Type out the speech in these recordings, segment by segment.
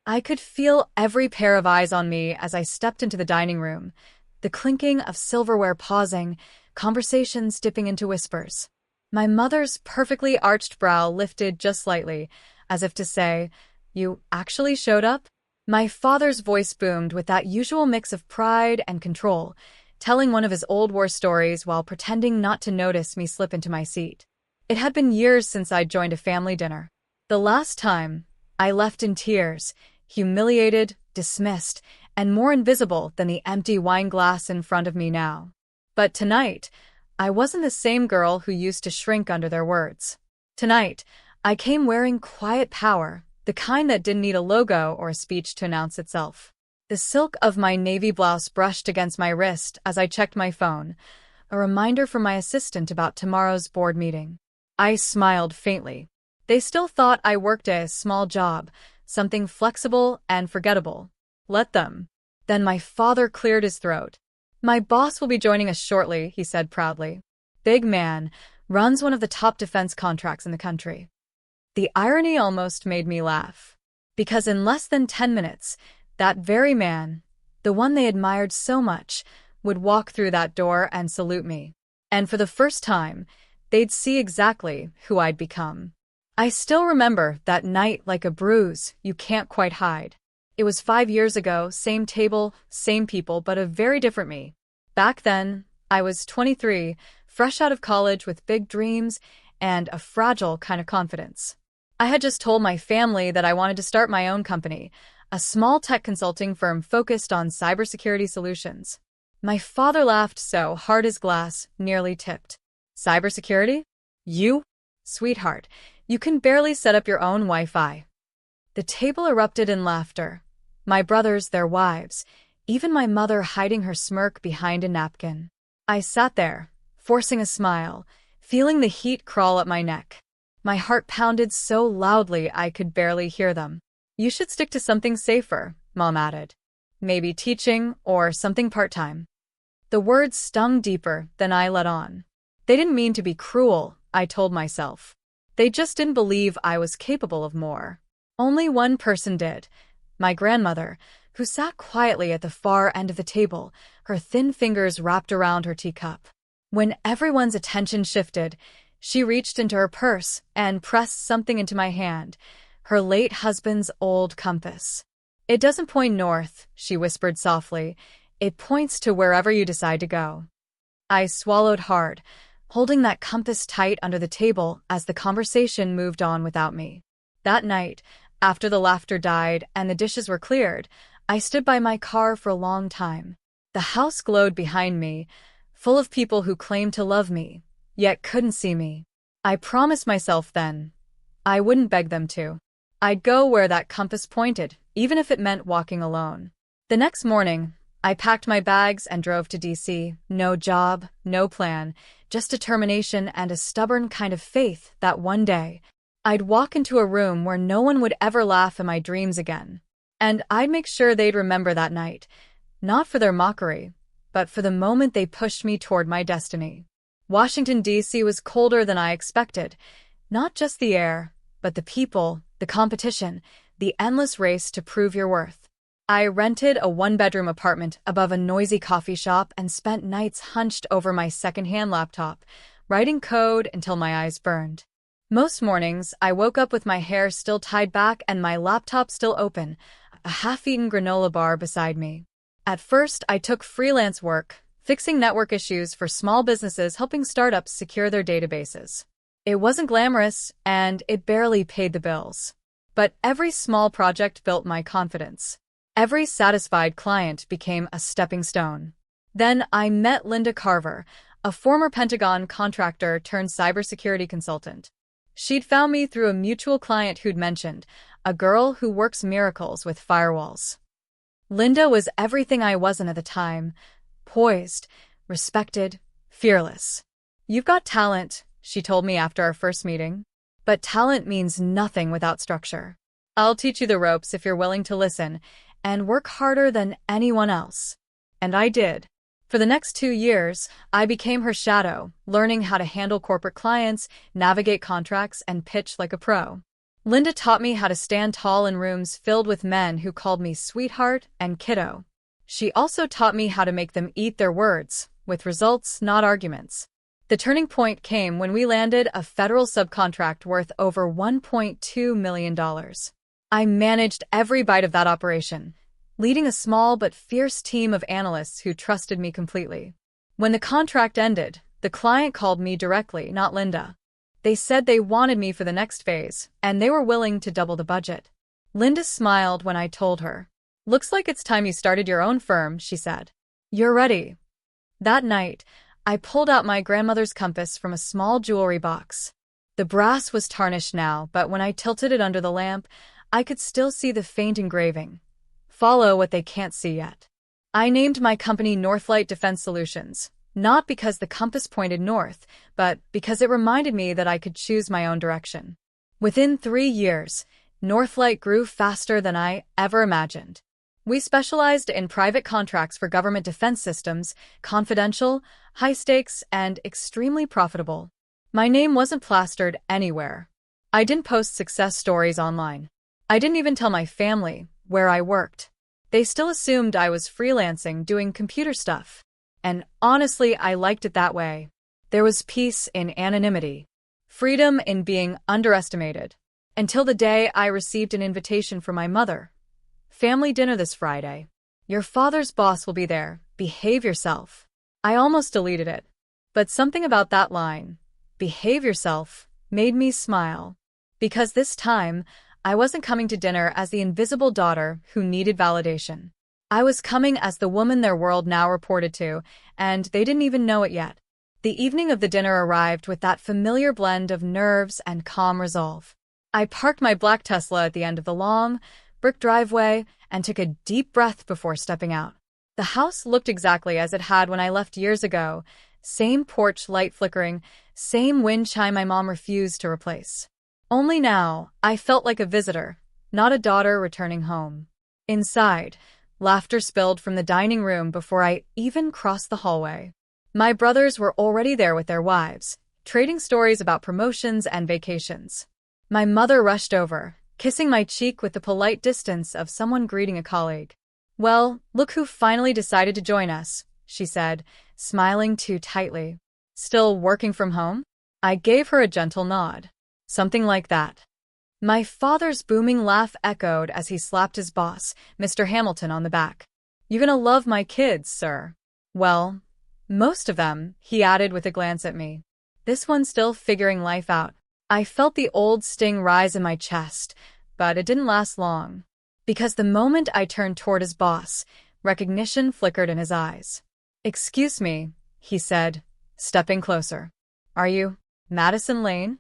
I could feel every pair of eyes on me as I stepped into the dining room, the clinking of silverware pausing, conversations dipping into whispers. My mother's perfectly arched brow lifted just slightly, as if to say, "You actually showed up?" My father's voice boomed with that usual mix of pride and control, telling one of his old war stories while pretending not to notice me slip into my seat. It had been years since I'd joined a family dinner. The last time, I left in tears, humiliated, dismissed, and more invisible than the empty wine glass in front of me now. But tonight, I wasn't the same girl who used to shrink under their words. Tonight, I came wearing quiet power, the kind that didn't need a logo or a speech to announce itself. The silk of my navy blouse brushed against my wrist as I checked my phone, a reminder from my assistant about tomorrow's board meeting. I smiled faintly. They still thought I worked a small job, something flexible and forgettable. Let them. Then my father cleared his throat. "My boss will be joining us shortly," he said proudly. "Big man, runs one of the top defense contracts in the country." The irony almost made me laugh. Because in less than 10 minutes, that very man, the one they admired so much, would walk through that door and salute me. And for the first time, they'd see exactly who I'd become. I still remember that night like a bruise you can't quite hide. It was 5 years ago, same table, same people, but a very different me. Back then, I was 23, fresh out of college with big dreams and a fragile kind of confidence. I had just told my family that I wanted to start my own company, a small tech consulting firm focused on cybersecurity solutions. My father laughed so hard his glass nearly tipped. "Cybersecurity? You? Sweetheart, you can barely set up your own Wi-Fi." The table erupted in laughter. My brothers, their wives, even my mother hiding her smirk behind a napkin. I sat there, forcing a smile, feeling the heat crawl up my neck. My heart pounded so loudly I could barely hear them. "You should stick to something safer," Mom added. "Maybe teaching or something part-time." The words stung deeper than I let on. They didn't mean to be cruel, I told myself. They just didn't believe I was capable of more. Only one person did, my grandmother, who sat quietly at the far end of the table, her thin fingers wrapped around her teacup. When everyone's attention shifted, she reached into her purse and pressed something into my hand, her late husband's old compass. "It doesn't point north," she whispered softly. "It points to wherever you decide to go." I swallowed hard, holding that compass tight under the table as the conversation moved on without me. That night, after the laughter died and the dishes were cleared, I stood by my car for a long time. The house glowed behind me, full of people who claimed to love me, yet couldn't see me. I promised myself then I wouldn't beg them to. I'd go where that compass pointed, even if it meant walking alone. The next morning, I packed my bags and drove to DC. No job, no plan, just determination and a stubborn kind of faith that one day, I'd walk into a room where no one would ever laugh at my dreams again. And I'd make sure they'd remember that night, not for their mockery, but for the moment they pushed me toward my destiny. Washington, D.C. was colder than I expected. Not just the air, but the people, the competition, the endless race to prove your worth. I rented a one-bedroom apartment above a noisy coffee shop and spent nights hunched over my secondhand laptop, writing code until my eyes burned. Most mornings, I woke up with my hair still tied back and my laptop still open, a half-eaten granola bar beside me. At first, I took freelance work, fixing network issues for small businesses helping startups secure their databases. It wasn't glamorous, and it barely paid the bills. But every small project built my confidence. Every satisfied client became a stepping stone. Then I met Linda Carver, a former Pentagon contractor turned cybersecurity consultant. She'd found me through a mutual client who'd mentioned, a girl who works miracles with firewalls. Linda was everything I wasn't at the time. Poised, respected, fearless. "You've got talent," she told me after our first meeting. "But talent means nothing without structure. I'll teach you the ropes if you're willing to listen and work harder than anyone else." And I did. For the next 2 years, I became her shadow, learning how to handle corporate clients, navigate contracts, and pitch like a pro. Linda taught me how to stand tall in rooms filled with men who called me sweetheart and kiddo. She also taught me how to make them eat their words, with results, not arguments. The turning point came when we landed a federal subcontract worth over $1.2 million. I managed every bite of that operation, leading a small but fierce team of analysts who trusted me completely. When the contract ended, the client called me directly, not Linda. They said they wanted me for the next phase, and they were willing to double the budget. Linda smiled when I told her. "Looks like it's time you started your own firm," she said. "You're ready." That night, I pulled out my grandmother's compass from a small jewelry box. The brass was tarnished now, but when I tilted it under the lamp, I could still see the faint engraving. "Follow what they can't see yet." I named my company Northlight Defense Solutions, not because the compass pointed north, but because it reminded me that I could choose my own direction. Within 3 years, Northlight grew faster than I ever imagined. We specialized in private contracts for government defense systems, confidential, high stakes, and extremely profitable. My name wasn't plastered anywhere. I didn't post success stories online. I didn't even tell my family where I worked. They still assumed I was freelancing doing computer stuff. And honestly, I liked it that way. There was peace in anonymity, freedom in being underestimated. Until the day I received an invitation from my mother. "Family dinner this Friday. Your father's boss will be there. Behave yourself." I almost deleted it. But something about that line, "behave yourself," made me smile. Because this time, I wasn't coming to dinner as the invisible daughter who needed validation. I was coming as the woman their world now reported to, and they didn't even know it yet. The evening of the dinner arrived with that familiar blend of nerves and calm resolve. I parked my black Tesla at the end of the long, brick driveway and took a deep breath before stepping out. The house looked exactly as it had when I left years ago. Same porch light flickering, same wind chime my mom refused to replace. Only now, I felt like a visitor, not a daughter returning home. Inside, laughter spilled from the dining room before I even crossed the hallway. My brothers were already there with their wives, trading stories about promotions and vacations. My mother rushed over, kissing my cheek with the polite distance of someone greeting a colleague. "Well, look who finally decided to join us," she said, smiling too tightly. "Still working from home?" I gave her a gentle nod. "Something like that." My father's booming laugh echoed as he slapped his boss, Mr. Hamilton, on the back. "You're gonna love my kids, sir." "Well, most of them," he added with a glance at me. "This one's still figuring life out." I felt the old sting rise in my chest, but it didn't last long. Because the moment I turned toward his boss, recognition flickered in his eyes. "Excuse me," he said, stepping closer. "Are you Madison Lane?"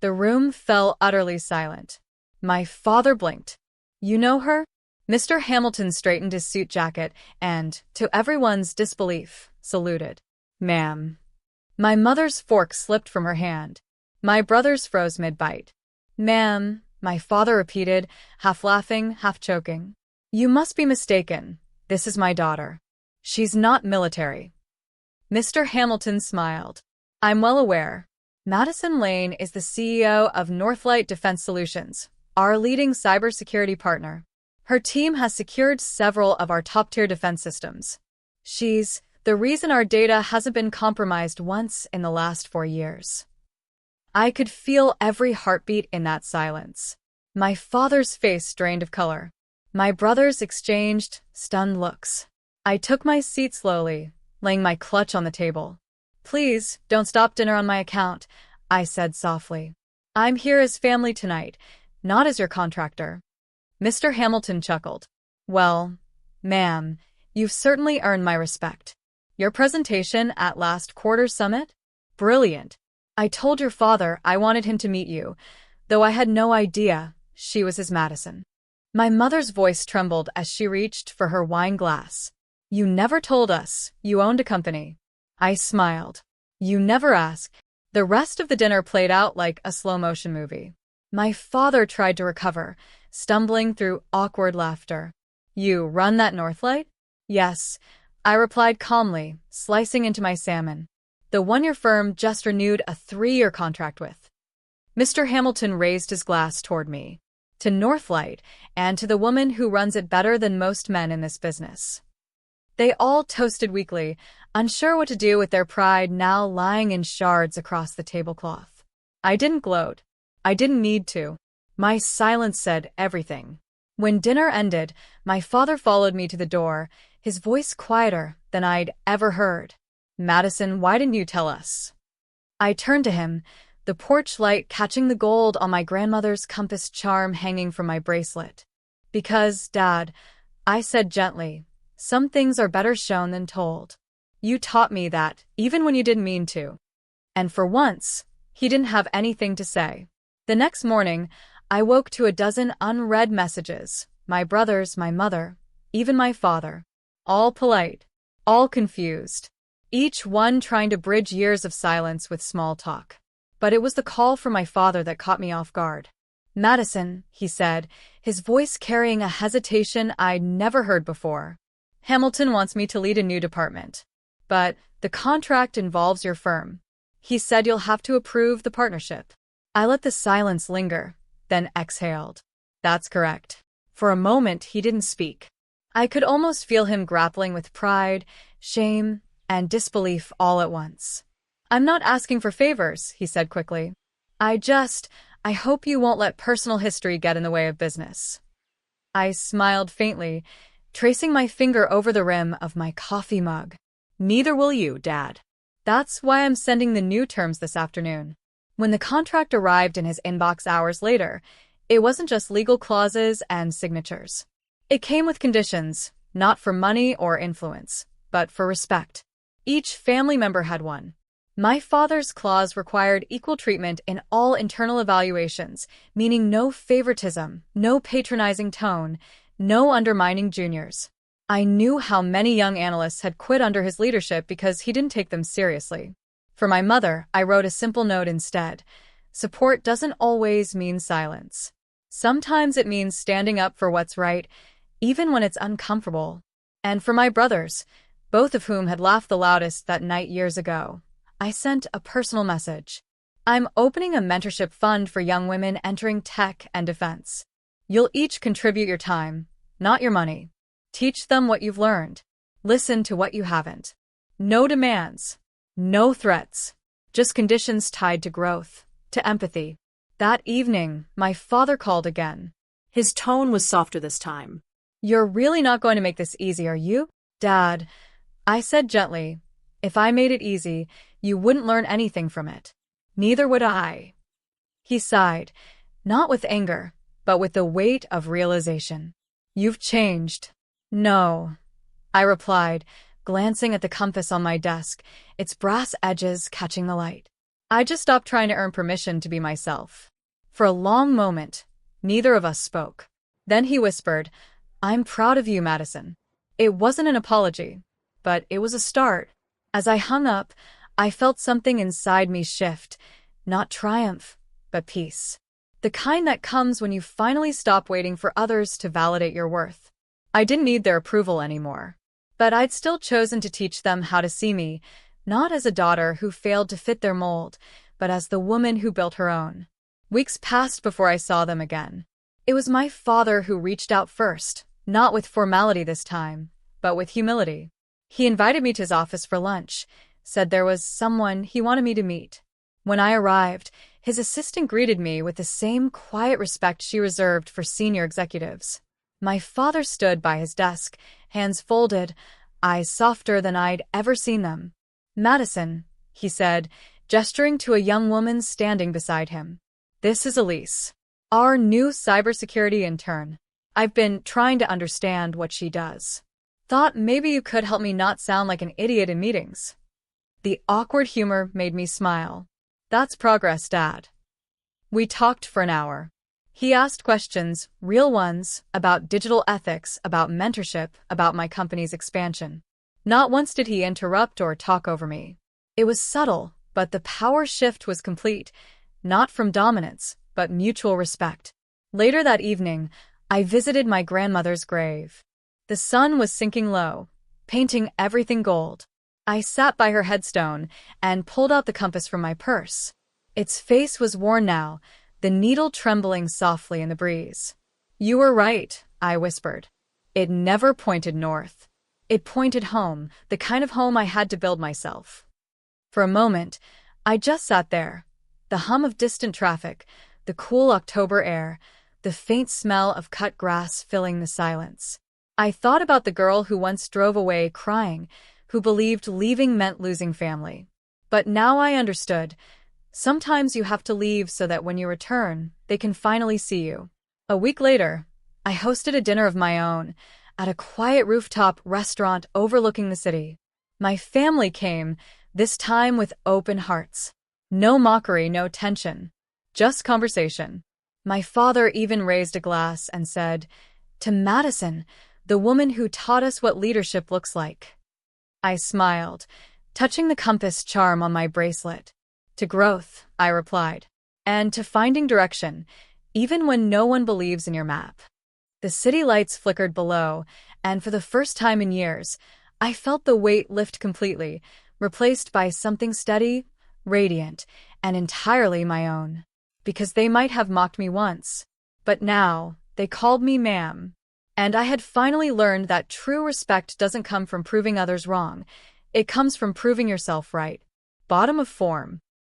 The room fell utterly silent. My father blinked. "You know her?" Mr. Hamilton straightened his suit jacket and, to everyone's disbelief, saluted. "Ma'am." My mother's fork slipped from her hand. My brothers froze mid-bite. "Ma'am," my father repeated, half laughing, half choking. "You must be mistaken. This is my daughter. She's not military." Mr. Hamilton smiled. "I'm well aware. Madison Lane is the CEO of Northlight Defense Solutions, our leading cybersecurity partner. Her team has secured several of our top-tier defense systems. She's the reason our data hasn't been compromised once in the last 4 years." I could feel every heartbeat in that silence. My father's face drained of color. My brothers exchanged stunned looks. I took my seat slowly, laying my clutch on the table. "Please, don't stop dinner on my account," I said softly. "I'm here as family tonight, not as your contractor." Mr. Hamilton chuckled. "Well, ma'am, you've certainly earned my respect. Your presentation at last quarter's summit? Brilliant. I told your father I wanted him to meet you, though I had no idea she was his Madison." My mother's voice trembled as she reached for her wine glass. "You never told us you owned a company." I smiled. "You never asked." The rest of the dinner played out like a slow-motion movie. My father tried to recover, stumbling through awkward laughter. "You run that Northlight?" "Yes," I replied calmly, slicing into my salmon. "The one your firm just renewed a 3-year contract with." Mr. Hamilton raised his glass toward me. To Northlight, and to the woman who runs it better than most men in this business. They all toasted weakly, unsure what to do with their pride now lying in shards across the tablecloth. I didn't gloat. I didn't need to. My silence said everything. When dinner ended, my father followed me to the door, his voice quieter than I'd ever heard. "Madison, why didn't you tell us?" I turned to him, the porch light catching the gold on my grandmother's compass charm hanging from my bracelet. "Because, Dad," I said gently, "some things are better shown than told. You taught me that, even when you didn't mean to." And for once, he didn't have anything to say. The next morning, I woke to a dozen unread messages, my brothers, my mother, even my father. All polite, all confused, each one trying to bridge years of silence with small talk. But it was the call from my father that caught me off guard. "Madison," he said, his voice carrying a hesitation I'd never heard before. "Hamilton wants me to lead a new department. But the contract involves your firm. He said you'll have to approve the partnership." I let the silence linger, then exhaled. "That's correct." For a moment, he didn't speak. I could almost feel him grappling with pride, shame, and disbelief all at once. "I'm not asking for favors," he said quickly. I hope you won't let personal history get in the way of business." I smiled faintly, tracing my finger over the rim of my coffee mug. "Neither will you, Dad. That's why I'm sending the new terms this afternoon." When the contract arrived in his inbox hours later, it wasn't just legal clauses and signatures. It came with conditions, not for money or influence, but for respect. Each family member had one. My father's clause required equal treatment in all internal evaluations, meaning no favoritism, no patronizing tone, no undermining juniors. I knew how many young analysts had quit under his leadership because he didn't take them seriously. For my mother, I wrote a simple note instead. Support doesn't always mean silence. Sometimes it means standing up for what's right, even when it's uncomfortable. And for my brothers, both of whom had laughed the loudest that night years ago, I sent a personal message. "I'm opening a mentorship fund for young women entering tech and defense. You'll each contribute your time, not your money. Teach them what you've learned. Listen to what you haven't. No demands. No threats. Just conditions tied to growth, to empathy." That evening, my father called again. His tone was softer this time. "You're really not going to make this easy, are you, Dad?" I said gently. "If I made it easy, you wouldn't learn anything from it. Neither would I." He sighed, not with anger, but with the weight of realization. "You've changed." "No," I replied, glancing at the compass on my desk, its brass edges catching the light. "I just stopped trying to earn permission to be myself." For a long moment, neither of us spoke. Then he whispered, "I'm proud of you, Madison." It wasn't an apology, but it was a start. As I hung up, I felt something inside me shift, not triumph, but peace. The kind that comes when you finally stop waiting for others to validate your worth. I didn't need their approval anymore. But I'd still chosen to teach them how to see me, not as a daughter who failed to fit their mold, but as the woman who built her own. Weeks passed before I saw them again. It was my father who reached out first, not with formality this time, but with humility. He invited me to his office for lunch, said there was someone he wanted me to meet. When I arrived, his assistant greeted me with the same quiet respect she reserved for senior executives. My father stood by his desk, hands folded, eyes softer than I'd ever seen them. "Madison," he said, gesturing to a young woman standing beside him. "This is Elise, our new cybersecurity intern. I've been trying to understand what she does. Thought maybe you could help me not sound like an idiot in meetings." The awkward humor made me smile. "That's progress, Dad." We talked for an hour. He asked questions, real ones, about digital ethics, about mentorship, about my company's expansion. Not once did he interrupt or talk over me. It was subtle, but the power shift was complete, not from dominance, but mutual respect. Later that evening, I visited my grandmother's grave. The sun was sinking low, painting everything gold. I sat by her headstone and pulled out the compass from my purse. Its face was worn now, the needle trembling softly in the breeze. "You were right," I whispered. It never pointed north. It pointed home, the kind of home I had to build myself. For a moment, I just sat there. The hum of distant traffic, the cool October air, the faint smell of cut grass filling the silence. I thought about the girl who once drove away crying, who believed leaving meant losing family. But now I understood. Sometimes you have to leave so that when you return, they can finally see you. A week later, I hosted a dinner of my own at a quiet rooftop restaurant overlooking the city. My family came, this time with open hearts. No mockery, no tension. Just conversation. My father even raised a glass and said, "To Madison, the woman who taught us what leadership looks like." I smiled, touching the compass charm on my bracelet. "To growth," I replied. "And to finding direction, even when no one believes in your map." The city lights flickered below, and for the first time in years, I felt the weight lift completely, replaced by something steady, radiant, and entirely my own. Because they might have mocked me once, but now they called me ma'am. And I had finally learned that true respect doesn't come from proving others wrong. It comes from proving yourself right. Bottom of form.